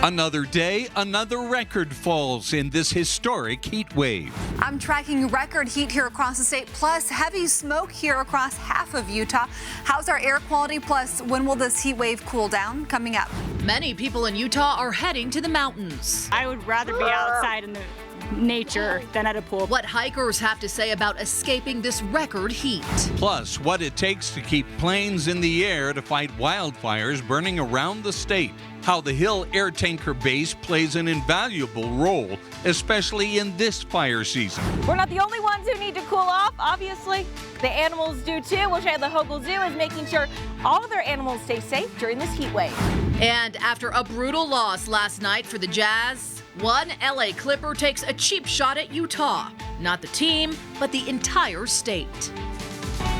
Another day, another record falls in this historic heat wave. I'm tracking record heat here across the state, plus heavy smoke here across half of Utah. How's our air quality? Plus, when will this heat wave cool down? Coming up. Many people in Utah are heading to the mountains. I would rather be outside in the nature than at a pool. What hikers have to say about escaping this record heat. Plus, what it takes to keep planes in the air to fight wildfires burning around the state. How the Hill Air Tanker Base plays an invaluable role, especially in this fire season. We're not the only ones who need to cool off, obviously. The animals do too, which the Hogle Zoo is making sure all of their animals stay safe during this heat wave. And after a brutal loss last night for the Jazz, one LA Clipper takes a cheap shot at Utah. Not the team, but the entire state.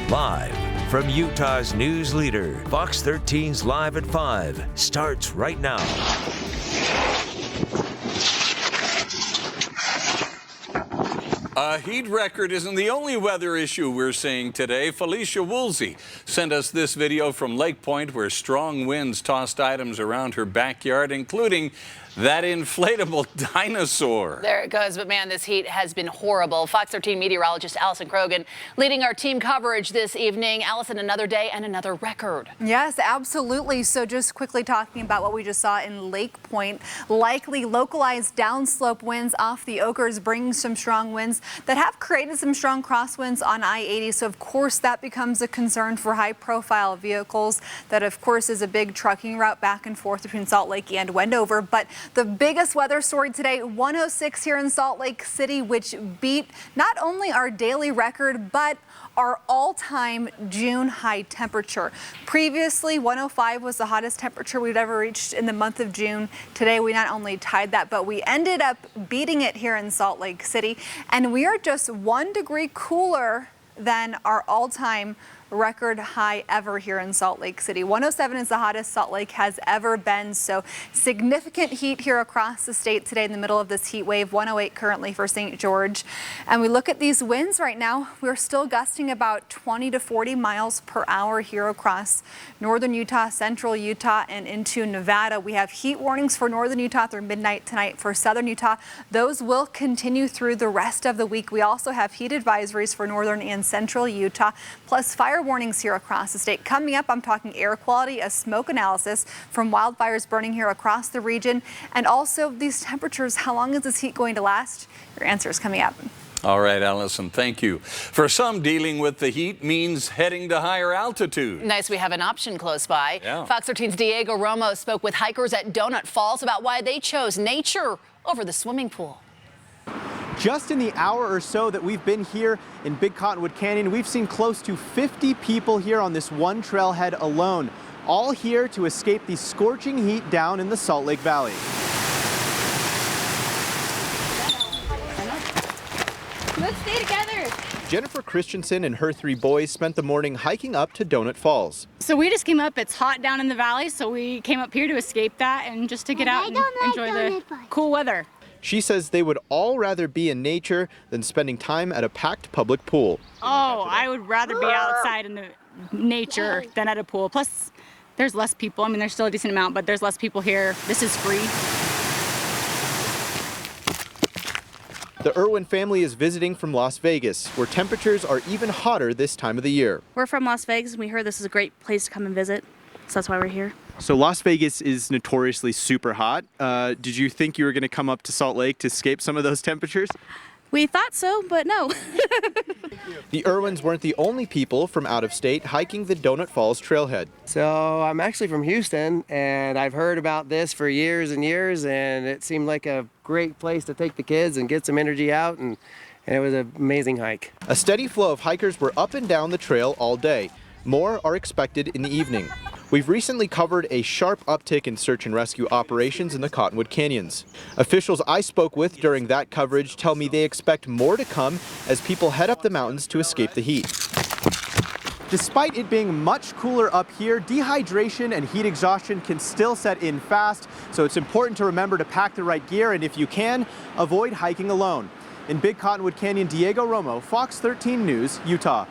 Live from Utah's news leader, Fox 13's Live at 5 starts right now. A heat record isn't the only weather issue we're seeing today. Felicia Woolsey sent us this video from Lake Point where strong winds tossed items around her backyard, including that inflatable dinosaur. There it goes, but man, this heat has been horrible. Fox 13 meteorologist Allison Krogan leading our team coverage this evening. Allison, another day and another record. Yes, absolutely. So just quickly talking about what we just saw in Lake Point, likely localized downslope winds off the Oakers bringing some strong winds that have created some strong crosswinds on I-80. So of course that becomes a concern for high profile vehicles. That of course is a big trucking route back and forth between Salt Lake and Wendover. But the biggest weather story today, 106 here in Salt Lake City, which beat not only our daily record, but our all-time June high temperature. Previously, 105 was the hottest temperature we'd ever reached in the month of June. Today, we not only tied that, but we ended up beating it here in Salt Lake City. And we are just 1 degree cooler than our all-time record high ever here in Salt Lake City. 107 is the hottest Salt Lake has ever been. So significant heat here across the state today in the middle of this heat wave. 108 currently for St. George. And we look at these winds right now. We're still gusting about 20 to 40 miles per hour here across northern Utah, central Utah, and into Nevada. We have heat warnings for northern Utah through midnight tonight. For southern Utah, those will continue through the rest of the week. We also have heat advisories for northern and central Utah, plus fire warnings here across the state. Coming up, I'm talking air quality, a smoke analysis from wildfires burning here across the region, and also these temperatures. How long is this heat going to last? Your answer is coming up. All right, Allison, thank you. For some, dealing with the heat means heading to higher altitude. Nice we have an option close by. Yeah. Fox 13's Diego Romo spoke with hikers at Donut Falls about why they chose nature over the swimming pool. Just in the hour or so that we've been here in Big Cottonwood Canyon, we've seen close to 50 people here on this one trailhead alone, all here to escape the scorching heat down in the Salt Lake Valley. Let's stay together. Jennifer Christensen and her 3 boys spent the morning hiking up to Donut Falls. So we just came up. It's hot down in the valley, so we came up here to escape that and just to get out and enjoy the cool weather. She says they would all rather be in nature than spending time at a packed public pool. Oh, I would rather be outside in the nature than at a pool. Plus, there's less people. I mean, there's still a decent amount, but there's less people here. This is free. The Irwin family is visiting from Las Vegas, where temperatures are even hotter this time of the year. We're from Las Vegas, and we heard this is a great place to come and visit, so that's why we're here. So Las Vegas is notoriously super hot. Did you think you were going to come up to Salt Lake to escape some of those temperatures? We thought so, but no. The Irwins weren't the only people from out of state hiking the Donut Falls trailhead. So I'm actually from Houston, and I've heard about this for years and years, and it seemed like a great place to take the kids and get some energy out, and it was an amazing hike. A steady flow of hikers were up and down the trail all day. More are expected in the evening. We've recently covered a sharp uptick in search and rescue operations in the Cottonwood Canyons. Officials I spoke with during that coverage tell me they expect more to come as people head up the mountains to escape the heat. Despite it being much cooler up here, dehydration and heat exhaustion can still set in fast, so it's important to remember to pack the right gear and, if you can, avoid hiking alone. In Big Cottonwood Canyon, Diego Romo, Fox 13 News, Utah.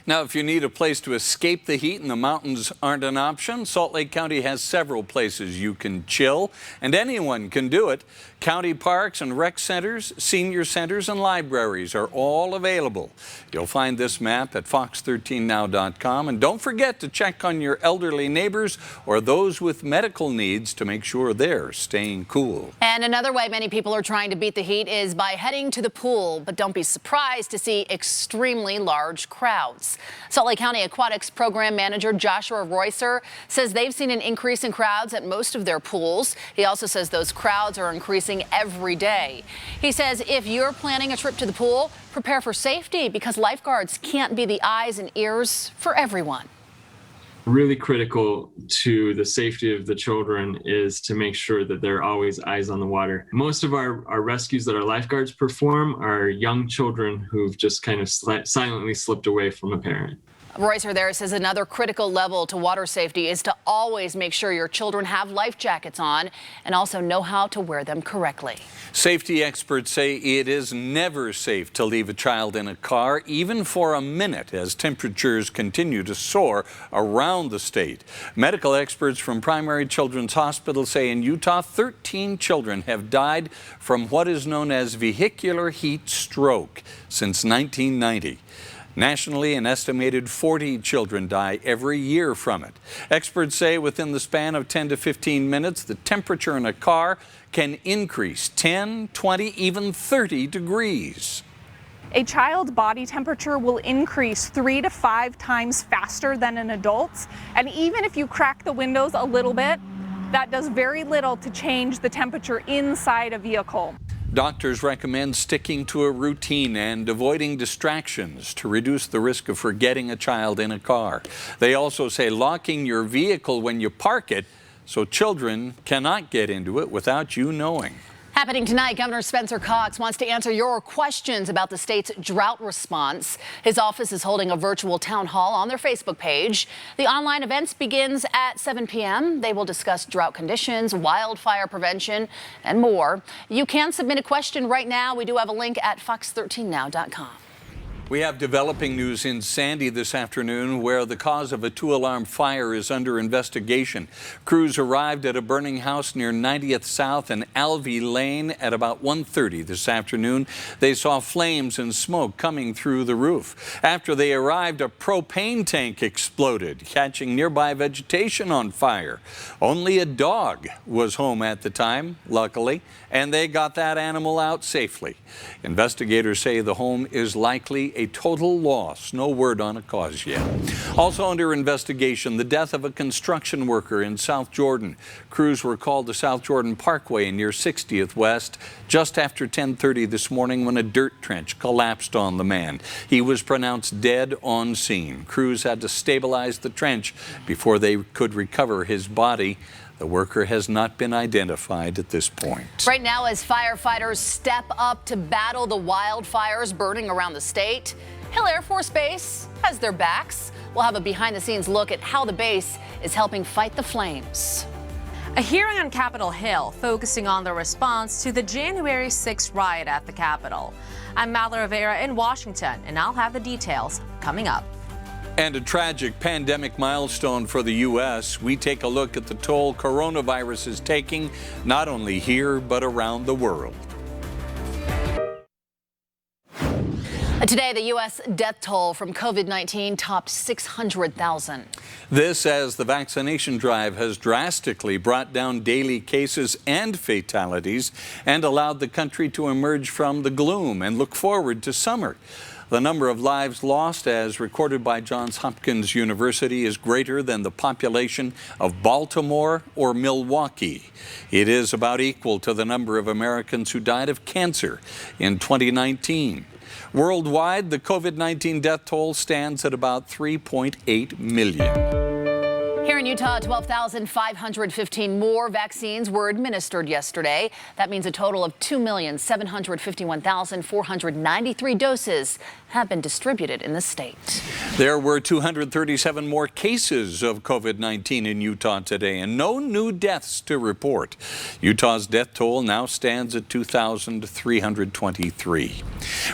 Now, if you need a place to escape the heat and the mountains aren't an option, Salt Lake County has several places you can chill, and anyone can do it. County parks and rec centers, senior centers, and libraries are all available. You'll find this map at fox13now.com, and don't forget to check on your elderly neighbors or those with medical needs to make sure they're staying cool. And another way many people are trying to beat the heat is by heading to the pool, but don't be surprised to see extremely large crowds. Salt Lake County Aquatics Program Manager Joshua Roycer says they've seen an increase in crowds at most of their pools. He also says those crowds are increasing every day. He says if you're planning a trip to the pool, prepare for safety because lifeguards can't be the eyes and ears for everyone. Really critical to the safety of the children is to make sure that there are always eyes on the water. Most of our rescues that our lifeguards perform are young children who've just kind of silently slipped away from a parent. Roycer there says another critical level to water safety is to always make sure your children have life jackets on and also know how to wear them correctly. Safety experts say it is never safe to leave a child in a car, even for a minute, as temperatures continue to soar around the state. Medical experts from Primary Children's Hospital say in Utah, 13 children have died from what is known as vehicular heat stroke since 1990. Nationally, an estimated 40 children die every year from it. Experts say within the span of 10 to 15 minutes, the temperature in a car can increase 10, 20, even 30 degrees. A child's body temperature will increase 3 to 5 times faster than an adult's. And even if you crack the windows a little bit, that does very little to change the temperature inside a vehicle. Doctors recommend sticking to a routine and avoiding distractions to reduce the risk of forgetting a child in a car. They also say locking your vehicle when you park it so children cannot get into it without you knowing. Happening tonight, Governor Spencer Cox wants to answer your questions about the state's drought response. His office is holding a virtual town hall on their Facebook page. The online event begins at 7 p.m. They will discuss drought conditions, wildfire prevention, and more. You can submit a question right now. We do have a link at fox13now.com. We have developing news in Sandy this afternoon where the cause of a 2-alarm fire is under investigation. Crews arrived at a burning house near 90th South and Alvey Lane at about 1:30 this afternoon. They saw flames and smoke coming through the roof. After they arrived, a propane tank exploded, catching nearby vegetation on fire. Only a dog was home at the time, luckily, and they got that animal out safely. Investigators say the home is likely a total loss. No word on a cause yet. Also under investigation, the death of a construction worker in South Jordan. Crews were called to South Jordan Parkway near 60th West just after 10:30 this morning when a dirt trench collapsed on the man. He was pronounced dead on scene. Crews had to stabilize the trench before they could recover his body. The worker has not been identified at this point. Right now, as firefighters step up to battle the wildfires burning around the state, Hill Air Force Base has their backs. We'll have a behind-the-scenes look at how the base is helping fight the flames. A hearing on Capitol Hill focusing on the response to the January 6th riot at the Capitol. I'm Mallory Rivera in Washington, and I'll have the details coming up. And a tragic pandemic milestone for the U.S. We take a look at the toll coronavirus is taking, not only here, but around the world. Today, the U.S. death toll from COVID-19 topped 600,000. This as the vaccination drive has drastically brought down daily cases and fatalities and allowed the country to emerge from the gloom and look forward to summer. The number of lives lost, as recorded by Johns Hopkins University, is greater than the population of Baltimore or Milwaukee. It is about equal to the number of Americans who died of cancer in 2019. Worldwide, the COVID-19 death toll stands at about 3.8 million. Here in Utah, 12,515 more vaccines were administered yesterday. That means a total of 2,751,493 doses have been distributed in the state. There were 237 more cases of COVID-19 in Utah today and no new deaths to report. Utah's death toll now stands at 2,323.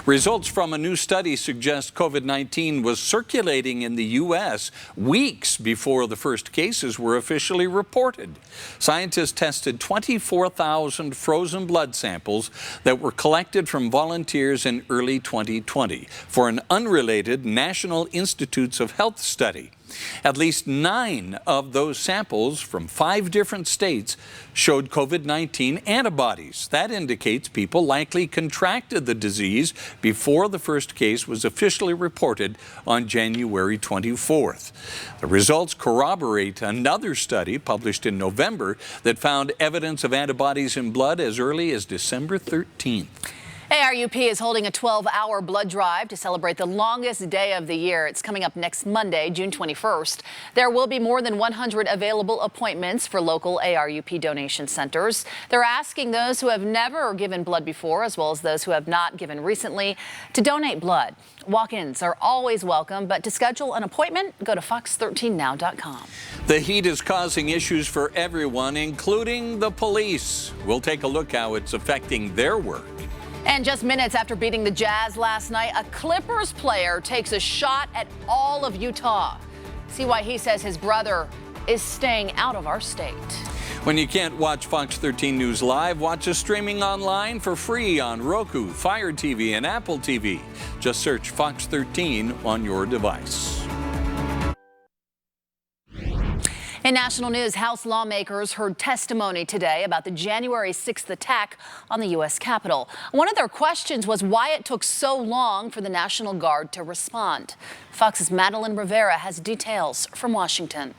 Results from a new study suggest COVID-19 was circulating in the U.S. weeks before the first cases were officially reported. Scientists tested 24,000 frozen blood samples that were collected from volunteers in early 2020 for an unrelated National Institutes of Health study. At least 9 of those samples from 5 different states showed COVID-19 antibodies. That indicates people likely contracted the disease before the first case was officially reported on January 24th. The results corroborate another study published in November that found evidence of antibodies in blood as early as December 13th. ARUP is holding a 12-hour blood drive to celebrate the longest day of the year. It's coming up next Monday, June 21st. There will be more than 100 available appointments for local ARUP donation centers. They're asking those who have never given blood before, as well as those who have not given recently, to donate blood. Walk-ins are always welcome, but to schedule an appointment, go to fox13now.com. The heat is causing issues for everyone, including the police. We'll take a look how it's affecting their work. And just minutes after beating the Jazz last night, a Clippers player takes a shot at all of Utah. See why he says his brother is staying out of our state. When you can't watch Fox 13 News live, watch us streaming online for free on Roku, Fire TV, and Apple TV. Just search Fox 13 on your device. In national news, House lawmakers heard testimony today about the January 6th attack on the U.S. Capitol. One of their questions was why it took so long for the National Guard to respond. Fox's Madeline Rivera has details from Washington.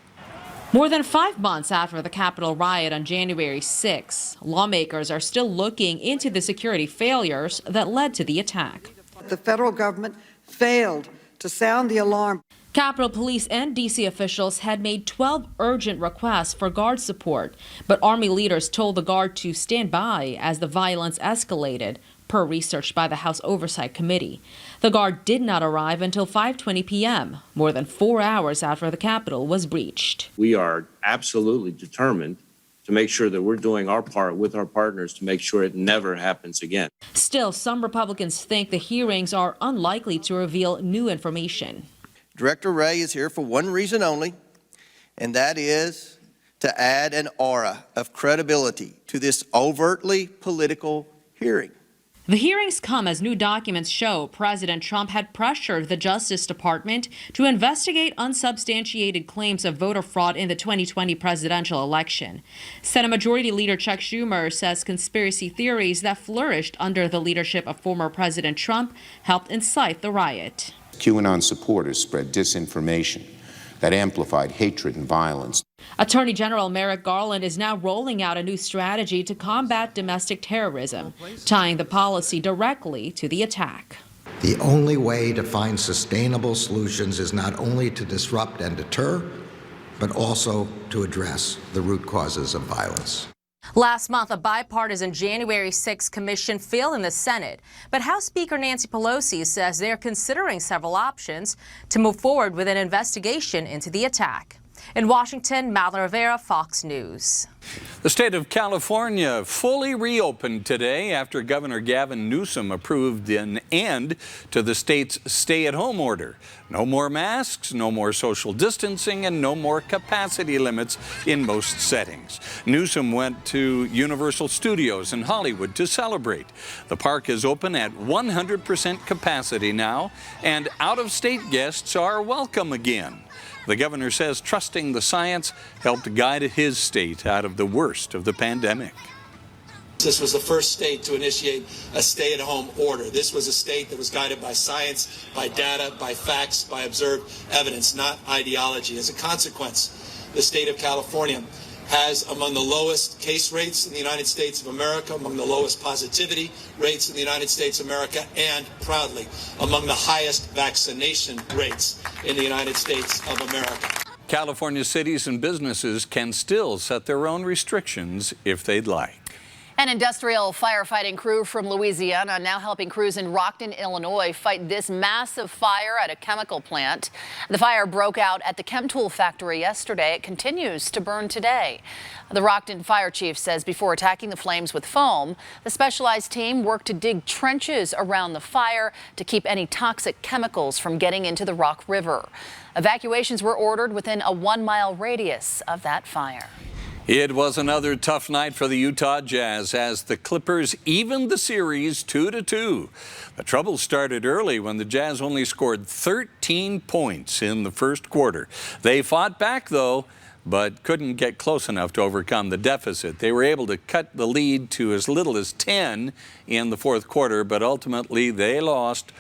More than 5 months after the Capitol riot on January 6, lawmakers are still looking into the security failures that led to the attack. The federal government failed to sound the alarm. Capitol Police and D.C. officials had made 12 urgent requests for Guard support, but Army leaders told the Guard to stand by as the violence escalated, per research by the House Oversight Committee. The Guard did not arrive until 5:20 p.m., more than 4 hours after the Capitol was breached. We are absolutely determined to make sure that we're doing our part with our partners to make sure it never happens again. Still, some Republicans think the hearings are unlikely to reveal new information. Director Wray is here for one reason only, and that is to add an aura of credibility to this overtly political hearing. The hearings come as new documents show President Trump had pressured the Justice Department to investigate unsubstantiated claims of voter fraud in the 2020 presidential election. Senate Majority Leader Chuck Schumer says conspiracy theories that flourished under the leadership of former President Trump helped incite the riot. QAnon supporters spread disinformation that amplified hatred and violence. Attorney General Merrick Garland is now rolling out a new strategy to combat domestic terrorism, tying the policy directly to the attack. The only way to find sustainable solutions is not only to disrupt and deter, but also to address the root causes of violence. Last month, a bipartisan January 6 commission failed in the Senate, but House Speaker Nancy Pelosi says they're considering several options to move forward with an investigation into the attack. In Washington, Madeline Rivera, Fox News. The state of California fully reopened today after Governor Gavin Newsom approved an end to the state's stay-at-home order. No more masks, no more social distancing, and no more capacity limits in most settings. Newsom went to Universal Studios in Hollywood to celebrate. The park is open at 100% capacity now, and out-of-state guests are welcome again. The governor says trusting the science helped guide his state out of the worst of the pandemic. This was the first state to initiate a stay-at-home order. This was a state that was guided by science, by data, by facts, by observed evidence, not ideology. As a consequence, the state of California has among the lowest case rates in the United States of America, among the lowest positivity rates in the United States of America, and proudly among the highest vaccination rates in the United States of America. California cities and businesses can still set their own restrictions if they'd like. An industrial firefighting crew from Louisiana now helping crews in Rockton, Illinois fight this massive fire at a chemical plant. The fire broke out at the Chemtool factory yesterday. It continues to burn today. The Rockton fire chief says before attacking the flames with foam, the specialized team worked to dig trenches around the fire to keep any toxic chemicals from getting into the Rock River. Evacuations were ordered within a 1-mile radius of that fire. It was another tough night for the Utah Jazz as the Clippers evened the series 2-2. The trouble started early when the Jazz only scored 13 points in the first quarter. They fought back, though, but couldn't get close enough to overcome the deficit. They were able to cut the lead to as little as 10 in the fourth quarter, but ultimately they lost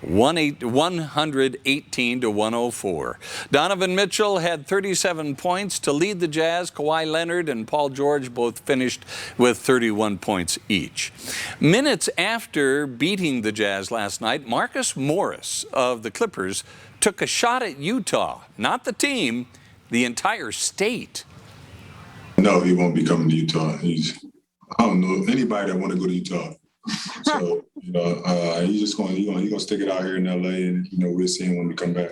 118-104. Donovan Mitchell had 37 points to lead the Jazz. Kawhi Leonard and Paul George both finished with 31 points each. Minutes after beating the Jazz last night, Marcus Morris of the Clippers took a shot at Utah, not the team, the entire state. No, he won't be coming to Utah. I don't know anybody that want to go to Utah. So, he's gonna stick it out here in LA, and we'll see him when we come back.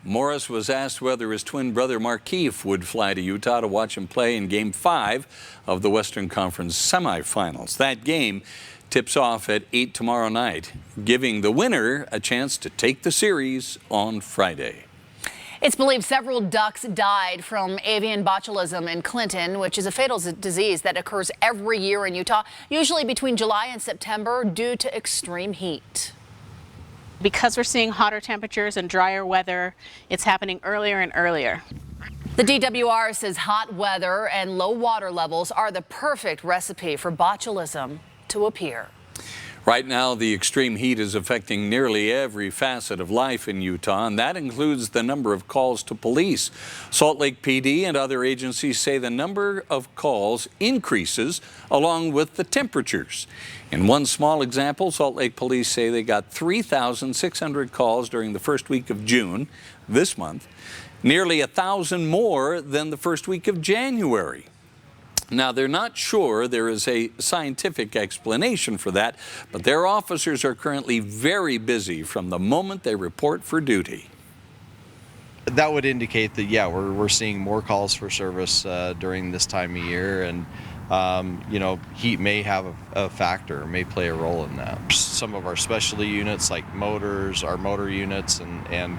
Morris was asked whether his twin brother Markieff would fly to Utah to watch him play in Game 5 of the Western Conference semifinals. That game tips off at 8 tomorrow night, giving the winner a chance to take the series on Friday. It's believed several ducks died from avian botulism in Clinton, which is a fatal disease that occurs every year in Utah, usually between July and September due to extreme heat. Because we're seeing hotter temperatures and drier weather, it's happening earlier and earlier. The DWR says hot weather and low water levels are the perfect recipe for botulism to appear. Right now, the extreme heat is affecting nearly every facet of life in Utah, and that includes the number of calls to police. Salt Lake PD and other agencies say the number of calls increases along with the temperatures. In one small example, Salt Lake police say they got 3,600 calls during the first week of June this month, nearly 1,000 more than the first week of January. Now, they're not sure there is a scientific explanation for that, but their officers are currently very busy from the moment they report for duty. That would indicate that, yeah, we're seeing more calls for service during this time of year, and heat may have a factor, may play a role in that. Some of our specialty units like motors, our motor units and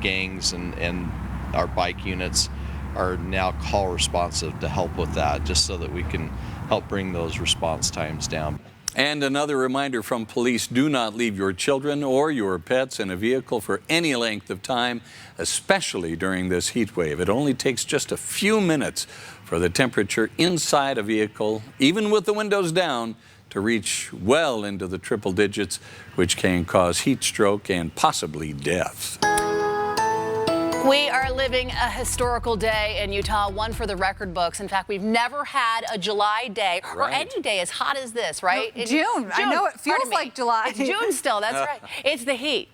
gangs and our bike units are now call responsive to help with that, just so that we can help bring those response times down. And another reminder from police, do not leave your children or your pets in a vehicle for any length of time, especially during this heat wave. It only takes just a few minutes for the temperature inside a vehicle, even with the windows down, to reach well into the triple digits, which can cause heat stroke and possibly death. We are living a historical day in Utah, one for the record books. In fact, we've never had a July day or any day as hot as this, right? No, June. I know it feels like July. It's June still, that's right. It's the heat.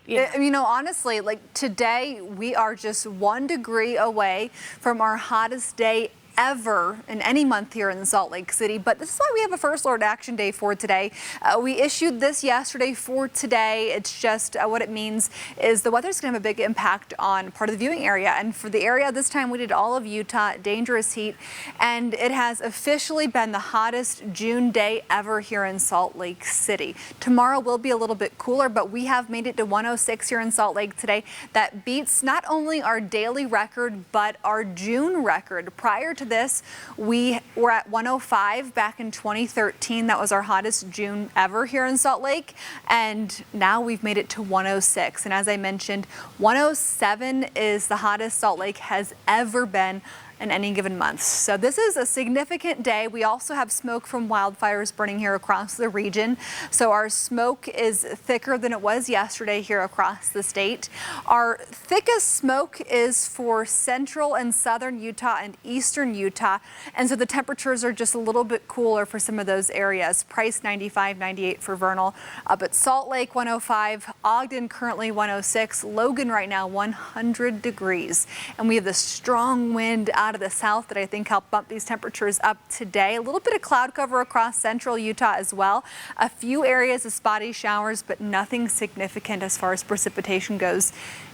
Honestly, like today, we are just 1 degree away from our hottest day ever in any month here in Salt Lake City, but this is why we have a First Alert Action Day for today. We issued this yesterday for today. It's just what it means is the weather's going to have a big impact on part of the viewing area, and for the area this time we did all of Utah, dangerous heat, and it has officially been the hottest June day ever here in Salt Lake City. Tomorrow will be a little bit cooler, but we have made it to 106 here in Salt Lake today. That beats not only our daily record, but our June record. Prior to this, we were at 105 back in 2013. That was our hottest June ever here in Salt Lake, and now we've made it to 106. And as I mentioned, 107 is the hottest Salt Lake has ever been in any given month. So this is a significant day. We also have smoke from wildfires burning here across the region. So our smoke is thicker than it was yesterday here across the state. Our thickest smoke is for central and southern Utah and eastern Utah. And so the temperatures are just a little bit cooler for some of those areas. Price 95, 98 for Vernal. Up at Salt Lake 105, Ogden currently 106, Logan right now 100 degrees. And we have the strong wind out of the south that I think helped bump these temperatures up today. A little bit of cloud cover across central Utah as well. A few areas of spotty showers, but nothing significant as far as precipitation goes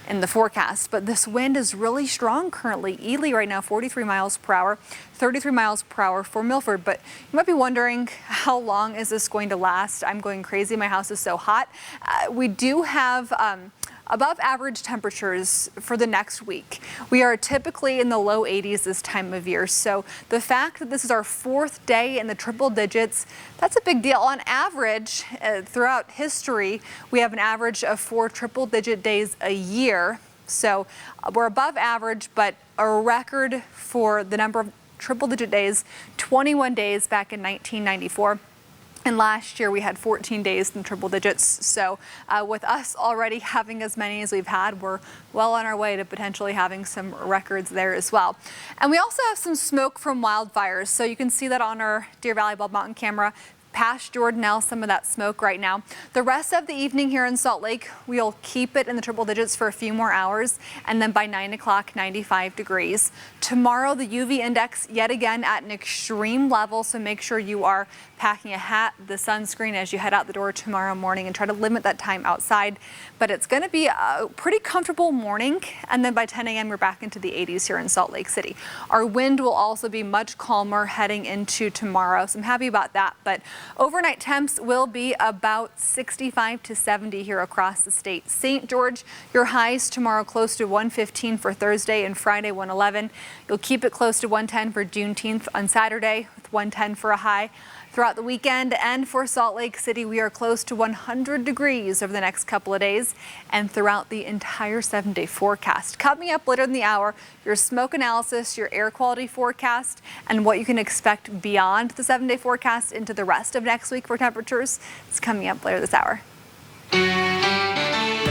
in the forecast. But this wind is really strong currently. Ely right now 43 miles per hour, 33 miles per hour for Milford. But you might be wondering, how long is this going to last? I'm going crazy. My house is so hot. We do have above average temperatures for the next week. We are typically in the low 80s this time of year. So the fact that this is our 4th day in the triple digits, that's a big deal. On average, throughout history, we have an average of 4 triple digit days a year. So we're above average, but a record for the number of triple digit days, 21 days back in 1994. And last year we had 14 days in triple digits. So with us already having as many as we've had, we're well on our way to potentially having some records there as well. And we also have some smoke from wildfires. So you can see that on our Deer Valley Bald Mountain camera. Past Jordanelle, some of that smoke right now. The rest of the evening here in Salt Lake, we'll keep it in the triple digits for a few more hours, and then by 9 o'clock, 95 degrees. Tomorrow, the UV index yet again at an extreme level, so make sure you are packing a hat, the sunscreen as you head out the door tomorrow morning, and try to limit that time outside. But it's going to be a pretty comfortable morning, and then by 10 a.m. we're back into the 80s here in Salt Lake City. Our wind will also be much calmer heading into tomorrow, so I'm happy about that. But overnight temps will be about 65 to 70 here across the state. St. George, your highs tomorrow close to 115 for Thursday, and Friday 111. You'll keep it close to 110 for Juneteenth on Saturday with 110 for a high. Throughout the weekend and for Salt Lake City, we are close to 100 degrees over the next couple of days and throughout the entire 7-day forecast. Coming up later in the hour, your smoke analysis, your air quality forecast, and what you can expect beyond the 7-day forecast into the rest of next week for temperatures. It's coming up later this hour.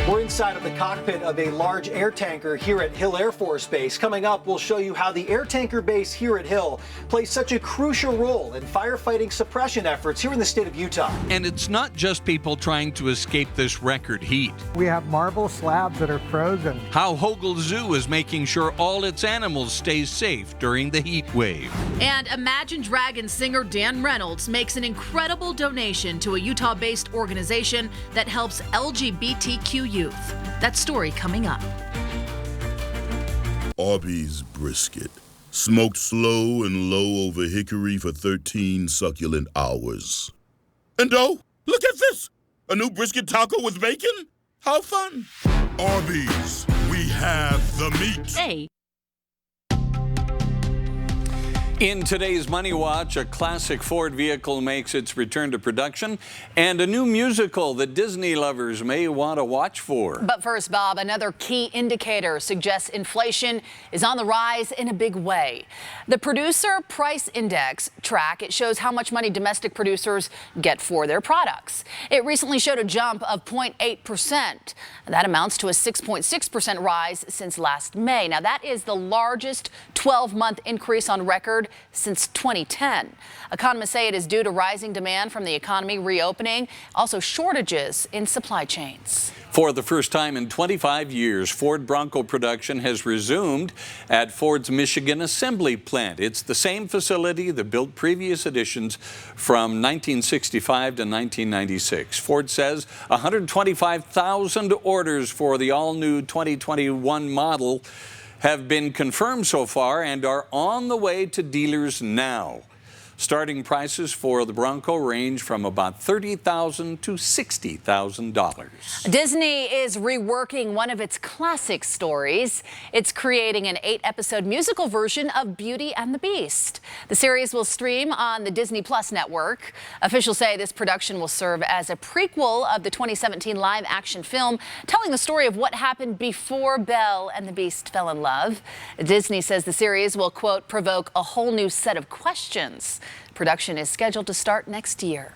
We're inside of the cockpit of a large air tanker here at Hill Air Force Base. Coming up, we'll show you how the air tanker base here at Hill plays such a crucial role in firefighting suppression efforts here in the state of Utah. And it's not just people trying to escape this record heat. We have marble slabs that are frozen. How Hogle Zoo is making sure all its animals stay safe during the heat wave. And Imagine Dragons singer Dan Reynolds makes an incredible donation to a Utah-based organization that helps LGBTQ youth. That story coming up. Arby's brisket, smoked slow and low over hickory for 13 succulent hours. And oh, look at this! A new brisket taco with bacon? How fun! Arby's, we have the meat. Hey. In today's Money Watch, a classic Ford vehicle makes its return to production, and a new musical that Disney lovers may want to watch for. But first, Bob, another key indicator suggests inflation is on the rise in a big way. The Producer Price Index track, it shows how much money domestic producers get for their products. It recently showed a jump of 0.8%. That amounts to a 6.6% rise since last May. Now, that is the largest 12-month increase on record since 2010. Economists say it is due to rising demand from the economy reopening, also shortages in supply chains. For the first time in 25 years, Ford Bronco production has resumed at Ford's Michigan assembly plant. It's the same facility that built previous editions from 1965 to 1996. Ford says 125,000 orders for the all-new 2021 model have been confirmed so far and are on the way to dealers now. Starting prices for the Bronco range from about $30,000 to $60,000. Disney is reworking one of its classic stories. It's creating an 8-episode musical version of Beauty and the Beast. The series will stream on the Disney Plus network. Officials say this production will serve as a prequel of the 2017 live-action film, telling the story of what happened before Belle and the Beast fell in love. Disney says the series will, quote, provoke a whole new set of questions. Production is scheduled to start next year.